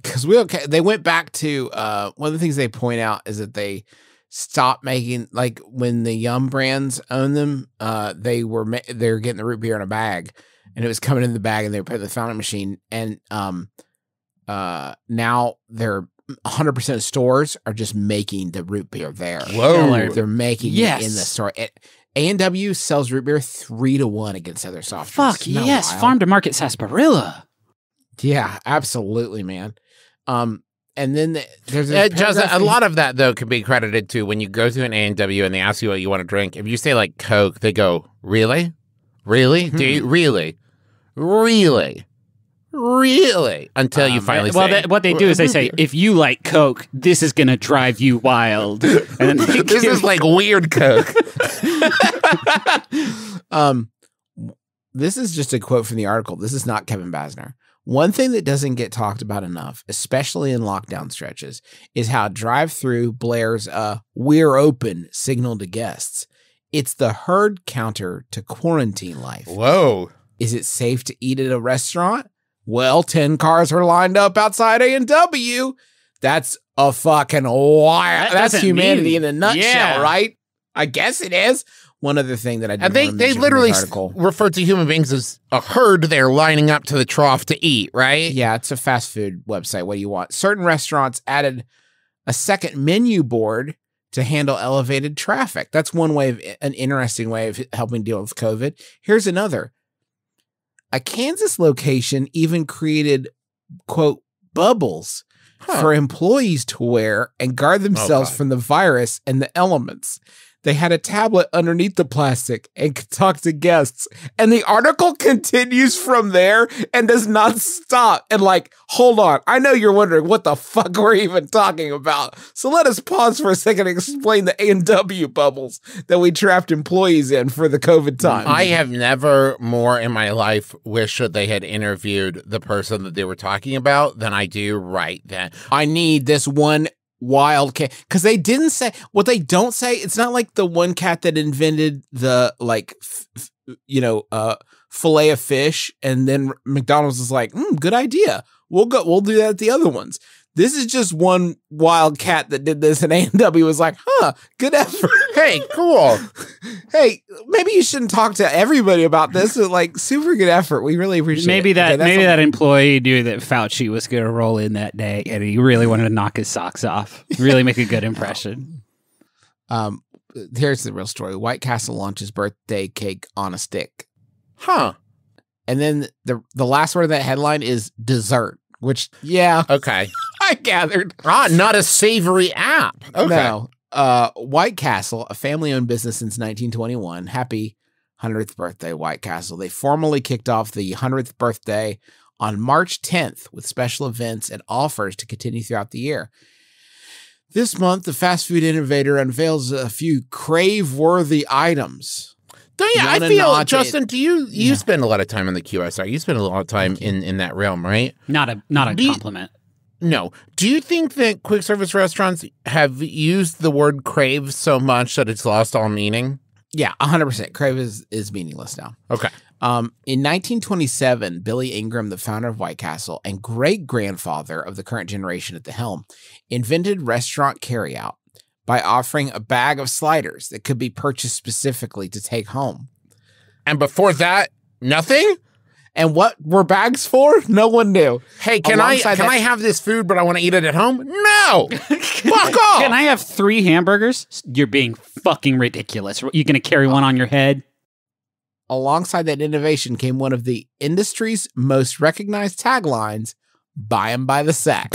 Because they went back to, one of the things they point out is that they stopped making, like when the Yum brands owned them, they were getting the root beer in a bag, and it was coming in the bag, and they were putting it in the fountain machine, and now they're 100% of stores are just making the root beer there. Whoa. They're making it in the store. A&W sells root beer 3-1 against other soft drinks. Fuck yes, farm to market sarsaparilla. Yeah, absolutely, man. And then there's Justin, a lot of that, though, can be credited to when you go to an A&W and they ask you what you want to drink. If you say, like, Coke, they go, really? Really? Do you, really? Really? Really? Until you finally say... What they do is they say, if you like Coke, this is going to drive you wild. And then this is like weird Coke. This is just a quote from the article. This is not Kevin Basner. One thing that doesn't get talked about enough, especially in lockdown stretches, is how drive-through blares a "we're open" signal to guests. It's the herd counter to quarantine life. Whoa. Is it safe to eat at a restaurant? Well, 10 cars are lined up outside A&W. That's a fucking wild. That's humanity in a nutshell, right? I guess it is. One other thing that I did and they literally refer to human beings as a herd there lining up to the trough to eat, right? Yeah, it's a fast food website. What do you want? Certain restaurants added a second menu board to handle elevated traffic. That's an interesting way of helping deal with COVID. Here's another. A Kansas location even created, quote, bubbles for employees to wear and guard themselves from the virus and the elements. They had a tablet underneath the plastic and could talk to guests. And the article continues from there and does not stop. And like, hold on. I know you're wondering what the fuck we're even talking about. So let us pause for a second and explain the A&W bubbles that we trapped employees in for the COVID time. I have never more in my life wished that they had interviewed the person that they were talking about than I do right then. I need this one wild cat, because they didn't say what they don't say. It's not like the one cat that invented the fillet of fish, and then McDonald's is like, good idea. We'll do that at the other ones. This is just one wild cat that did this, and A&W was like, good effort. Hey, cool. Hey, maybe you shouldn't talk to everybody about this, but like, super good effort. We really appreciate it. Maybe that employee knew that Fauci was going to roll in that day, and he really wanted to knock his socks off. Really make a good impression. Here's the real story. White Castle launches birthday cake on a stick. Huh. And then the last word of that headline is dessert, which, yeah. Okay. I gathered. Not a savory app. Okay. No. White Castle, a family-owned business since 1921. Happy 100th birthday, White Castle. They formally kicked off the 100th birthday on March 10th with special events and offers to continue throughout the year. This month, the fast food innovator unveils a few crave-worthy items. I feel, Justin, do you spend a lot of time in the QSR? You spend a lot of time in that realm, right? Not a compliment. No. Do you think that quick service restaurants have used the word crave so much that it's lost all meaning? Yeah, 100%. Crave is meaningless now. Okay. In 1927, Billy Ingram, the founder of White Castle and great-grandfather of the current generation at the helm, invented restaurant carryout by offering a bag of sliders that could be purchased specifically to take home. And before that, nothing? And what were bags for? No one knew. Hey, can I have this food, but I want to eat it at home? No! Fuck off! Can I have 3 hamburgers? You're being fucking ridiculous. You're going to carry one on your head? Alongside that innovation came one of the industry's most recognized taglines, buy 'em by the sack.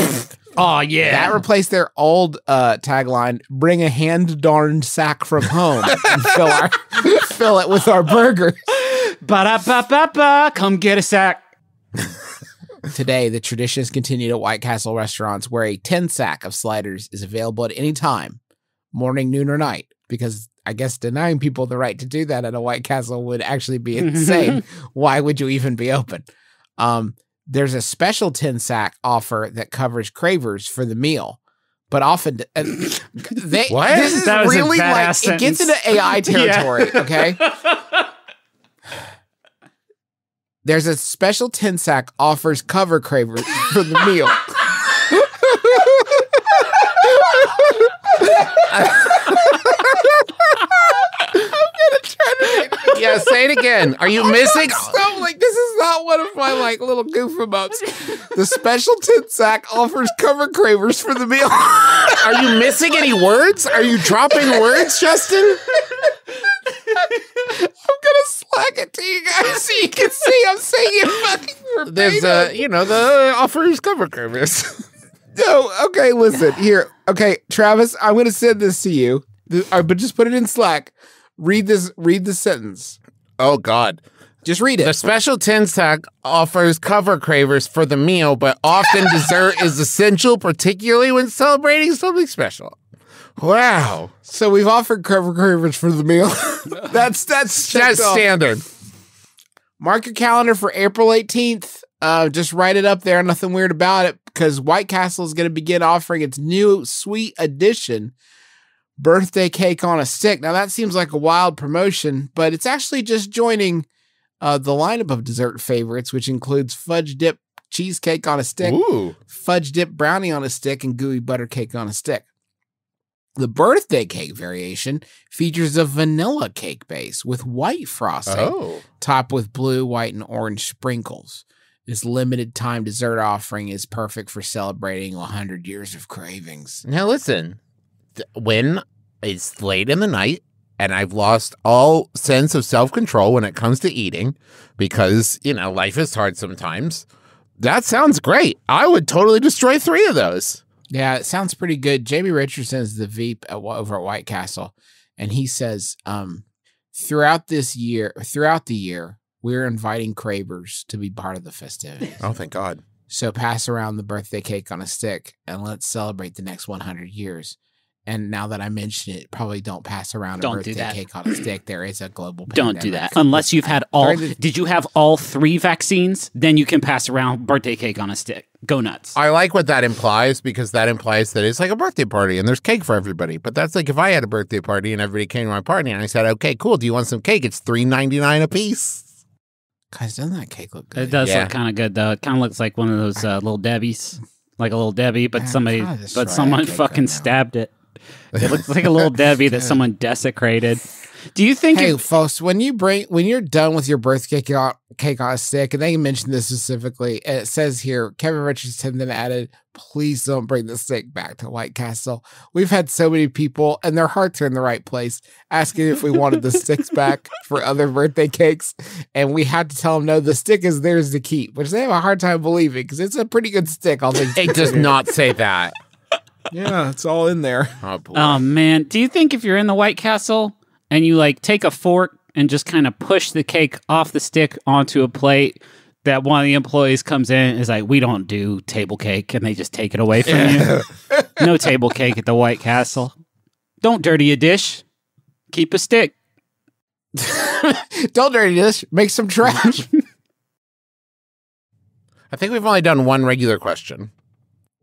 Oh, yeah. That replaced their old tagline, bring a hand-darned sack from home and fill it with our burgers. Ba-da-ba-ba-ba, come get a sack. Today, the tradition has continued at White Castle restaurants where a 10-sack of sliders is available at any time, morning, noon, or night, because I guess denying people the right to do that at a White Castle would actually be insane. Why would you even be open? There's a special 10-sack offer that covers cravers for the meal. But often, what? This is really like, it gets into AI territory, okay? There's a special 10-sack offers cover cravers for the meal. Yeah, say it again. Are you missing? Stop, like, this is not one of my like little goof ups. The special 10-sack offers cover cravers for the meal. Are you missing any words? Are you dropping words, Justin? I'm gonna flag it to you guys so you can see I'm saying it fucking verbatim. There's, the offers cover cravers. No, okay, listen, here. Okay, Travis, I'm going to send this to you, but just put it in Slack. Read the sentence. Oh, God. Just read it. The special 10 stack offers cover cravers for the meal, but often dessert is essential, particularly when celebrating something special. Wow. So we've offered cover cravers for the meal. That's standard. Mark your calendar for April 18th. Just write it up there. Nothing weird about it, because White Castle is going to begin offering its new sweet addition, birthday cake on a stick. Now that seems like a wild promotion, but it's actually just joining the lineup of dessert favorites, which includes fudge dip cheesecake on a stick, fudge dip brownie on a stick, and gooey butter cake on a stick. The birthday cake variation features a vanilla cake base with white frosting, topped with blue, white, and orange sprinkles. This limited time dessert offering is perfect for celebrating 100 years of cravings. Now listen, when it's late in the night and I've lost all sense of self-control when it comes to eating, because, life is hard sometimes, that sounds great. I would totally destroy 3 of those. Yeah, it sounds pretty good. Jamie Richardson is the Veep over at White Castle, and he says, throughout the year, we're inviting cravers to be part of the festivities. Oh, thank God. So pass around the birthday cake on a stick, and let's celebrate the next 100 years. And now that I mention it, probably don't pass around a birthday cake on a stick. There is a global pandemic. Don't do that. Unless you've had did you have all 3 vaccines? Then you can pass around birthday cake on a stick. Go nuts. I like what that implies, because that implies that it's like a birthday party and there's cake for everybody. But that's like if I had a birthday party and everybody came to my party and I said, okay, cool, do you want some cake? It's $3.99 a piece. Guys, doesn't that cake look good? It does look kind of good, though. It kind of looks like one of those little Debbies. Like a little Debbie, but someone fucking stabbed it. It looks like a little Debbie that someone desecrated. Do you think? Hey, folks, when you're done with your birthday cake on a stick, and they mentioned this specifically, it says here, Kevin Richardson then added, "Please don't bring the stick back to White Castle. We've had so many people, and their hearts are in the right place, asking if we wanted the sticks back for other birthday cakes, and we had to tell them no, the stick is theirs to keep," which they have a hard time believing because it's a pretty good stick. It does not say that. Yeah, it's all in there. Oh man, do you think if you're in the White Castle and you take a fork and just kind of push the cake off the stick onto a plate, that one of the employees comes in and is like, "We don't do table cake," and they just take it away from you? No table cake at the White Castle. Don't dirty a dish. Keep a stick. Don't dirty a dish. Make some trash. I think we've only done one regular question.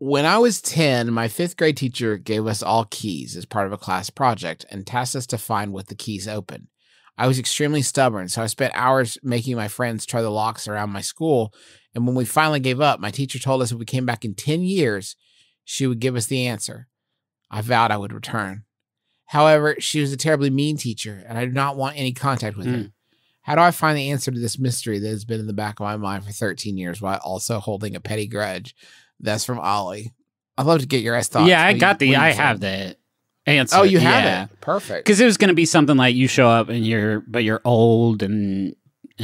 When I was 10, my 5th grade teacher gave us all keys as part of a class project and tasked us to find what the keys open. I was extremely stubborn, so I spent hours making my friends try the locks around my school, and when we finally gave up, my teacher told us if we came back in 10 years, she would give us the answer. I vowed I would return. However, she was a terribly mean teacher, and I do not want any contact with her. How do I find the answer to this mystery that has been in the back of my mind for 13 years while also holding a petty grudge? That's from Ollie. I'd love to get your thoughts. Yeah, I have the answer. Oh, you have it? Perfect. Because it was going to be something like you show up and you're old and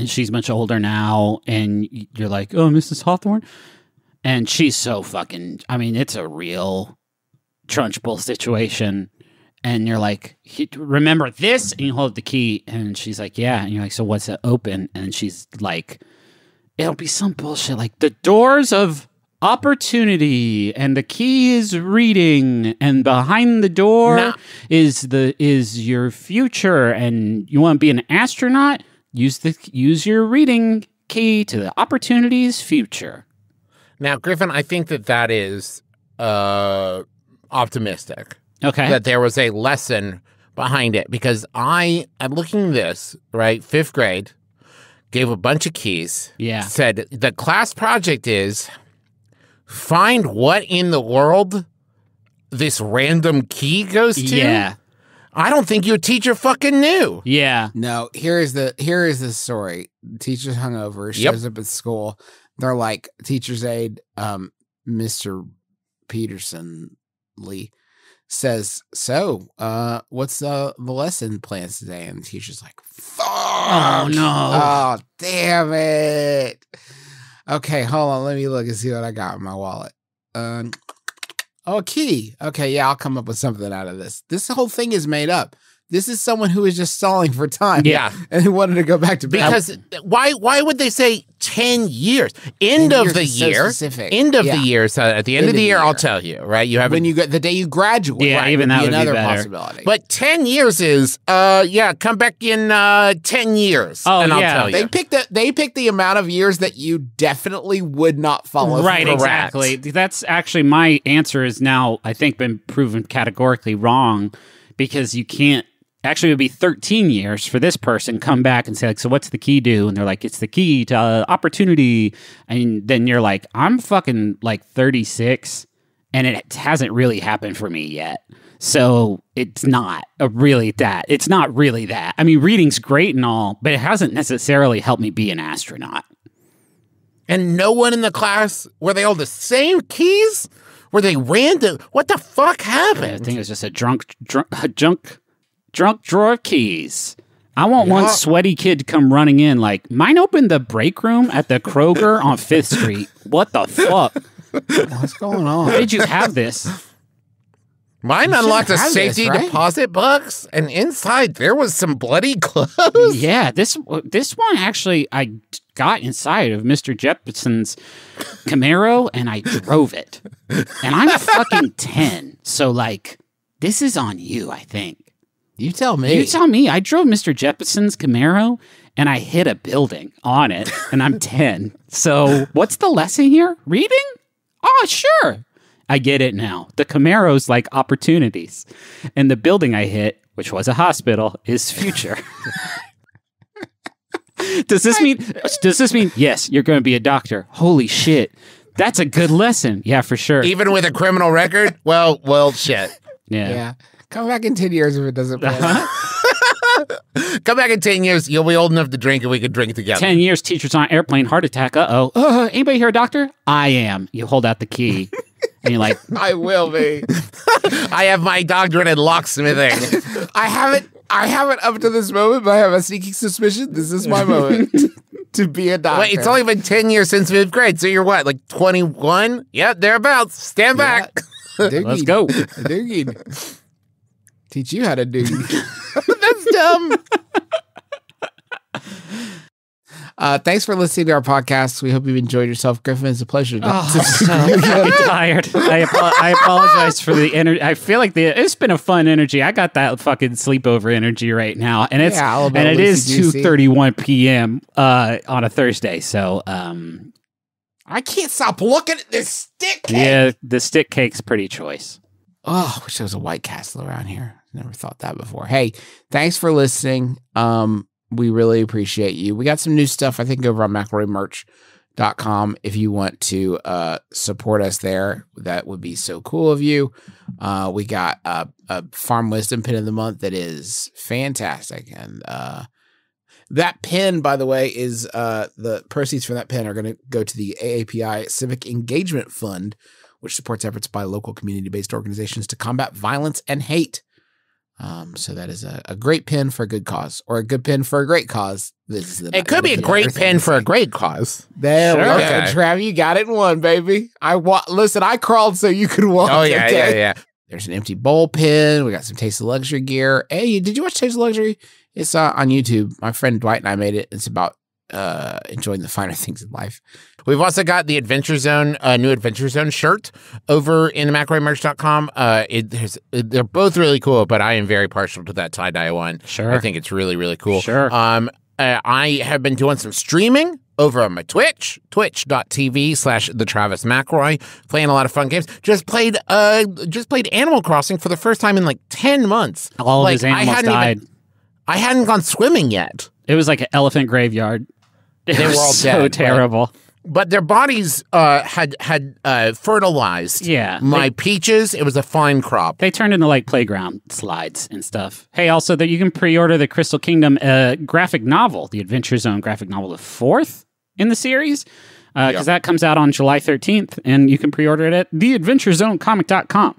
she's much older now and you're like, "Oh, Mrs. Hawthorne," and she's so fucking. I mean, it's a real Trunchbull situation. And you're like, "Remember this?" And you hold the key, and she's like, "Yeah." And you're like, "So what's it open?" And she's like, "It'll be some bullshit like the doors of opportunity, and the key is reading, and behind the door is your future, and you want to be an astronaut? Use your reading key to the opportunity's future." Now, Griffin, I think that is optimistic. Okay. That there was a lesson behind it, because I'm looking at this, right? 5th grade, gave a bunch of keys. Yeah. Said the class project is find what in the world this random key goes to. Yeah. I don't think your teacher fucking knew. Yeah. No, here is the story. The teacher's hungover, shows up at school. They're like, teacher's aide, Mr. Peterson Lee says, so, what's the lesson plans today? And the teacher's like, fuck. Oh, no. Oh, damn it. Okay, hold on. Let me look and see what I got in my wallet. Oh, a key. Okay, yeah, I'll come up with something out of this. This whole thing is made up. This is someone who is just stalling for time. Yeah. And who wanted to go back to bed. Because why would they say 10 years? End of the year. End of the year. So at the end of the year, I'll tell you, right? You have when you get the day you graduate. Yeah, right, even that would be another better. possibility. But 10 years is, come back in 10 years. Oh, and I'll yeah. tell you. They picked the amount of years that you definitely would not follow. Right, Correct. exactly. That's actually my answer is now, I think, been proven categorically wrong because you can't. Actually, it would be 13 years for this person come back and say, like, so what's the key do? And they're like, it's the key to opportunity. And then you're like, I'm fucking like 36 and it hasn't really happened for me yet. So it's not really that. It's not really that. I mean, reading's great and all, but it hasn't necessarily helped me be an astronaut. And no one in the class, were they all the same keys? Were they random? What the fuck happened? I think it was just a drunk drawer of keys. I want one sweaty kid to come running in like, mine opened the break room at the Kroger on 5th Street. What the fuck? What's going on? Where did you have this? Mine unlocked a safety deposit box, and inside there was some bloody clothes. Yeah, this one actually I got inside of Mr. Jepson's Camaro, and I drove it. And I'm fucking 10, so like, this is on you, I think. You tell me. You tell me. I drove Mr. Jepson's Camaro and I hit a building on it and I'm 10. So what's the lesson here? Reading? Oh, sure. I get it now. The Camaro's like opportunities. And the building I hit, which was a hospital, is future. Does this mean, yes, you're going to be a doctor? Holy shit. That's a good lesson. Yeah, for sure. Even with a criminal record? Well, shit. Yeah. Come back in 10 years if it doesn't play. Come back in 10 years. You'll be old enough to drink and we can drink together. 10 years, teacher's on airplane, heart attack. Uh-oh. Anybody here a doctor? I am. You hold out the key. And you're like, I will be. I have my doctorate in locksmithing. I haven't up to this moment, but I have a sneaking suspicion this is my moment to be a doctor. Wait, it's only been 10 years since 5th grade, so you're what, like 21? Yep, thereabouts. Stand back. let's go. Doogie. Teach you how to do. That's dumb. Thanks for listening to our podcast. We hope you've enjoyed yourself. Griffin, it's a pleasure. I'm tired. I apologize for the energy. I feel like it's been a fun energy. I got that fucking sleepover energy right now, and it is 2:31 p.m. On a Thursday. So I can't stop looking at this stick cake. Yeah, the stick cake's pretty choice. Oh, I wish there was a White Castle around here. Never thought that before. Hey, thanks for listening. We really appreciate you. We got some new stuff, I think, over on McElroymerch.com. If you want to support us there, that would be so cool of you. We got a Farm Wisdom pin of the month that is fantastic. And that pin, by the way, is the proceeds from that pin are going to go to the AAPI Civic Engagement Fund, which supports efforts by local community-based organizations to combat violence and hate. So that is a great pin for a good cause, or a good pin for a great cause. It could be a great pin for a great cause. There we go, Okay. Trav. You got it in one, baby. Listen, I crawled so you could walk. Oh, yeah, okay? yeah. There's an empty bowl pin. We got some Taste of Luxury gear. Hey, did you watch Taste of Luxury? It's on YouTube. My friend Dwight and I made it. It's about enjoying the finer things in life. We've also got the Adventure Zone, new Adventure Zone shirt over in McElroymerch.com. They're both really cool, but I am very partial to that tie-dye one. Sure. I think it's really, really cool. Sure. I have been doing some streaming over on my Twitch, twitch.tv/TheTravisMcElroy, playing a lot of fun games. Just played Animal Crossing for the first time in like 10 months. All of his animals died. I hadn't gone swimming yet. It was like an elephant graveyard. They were all so dead, terrible. But their bodies had fertilized. Yeah. My peaches, it was a fine crop. They turned into like playground slides and stuff. Hey, also that you can pre-order the Crystal Kingdom graphic novel, the Adventure Zone graphic novel, the 4th in the series, because that comes out on July 13th, and you can pre-order it at theadventurezonecomic.com.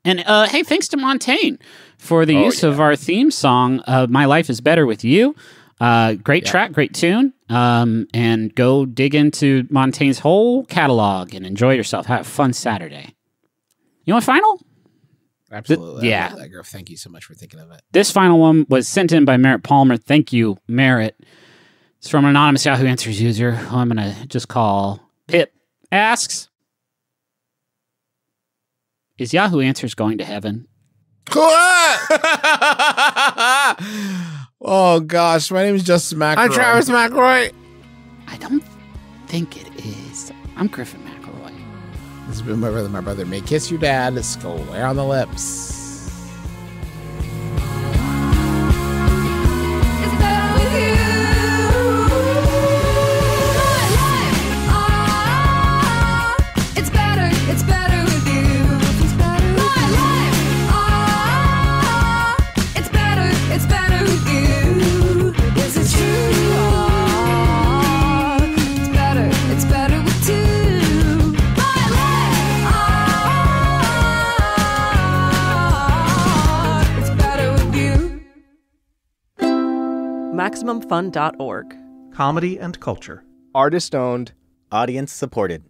And hey, thanks to Montaigne for the use of our theme song, My Life is Better With You. Great track, great tune. And go dig into Montaigne's whole catalog and enjoy yourself. Have a fun Saturday. You want final? Absolutely. Yeah. That, Griff. Thank you so much for thinking of it. This final one was sent in by Merritt Palmer. Thank you, Merritt. It's from an anonymous Yahoo Answers user, who I'm going to just call Pip. Asks, is Yahoo Answers going to heaven? Oh, gosh. My name is Justin McElroy. I'm Travis McElroy. I don't think it is. I'm Griffin McElroy. This has been my brother. My brother may kiss your dad. Skull wear on the lips. It's better with you. My life, it's better with you. My life, it's better with you. This is true. It's better with two. My life, it's better with you. MaximumFun.org. Comedy and culture. Artist owned. Audience supported.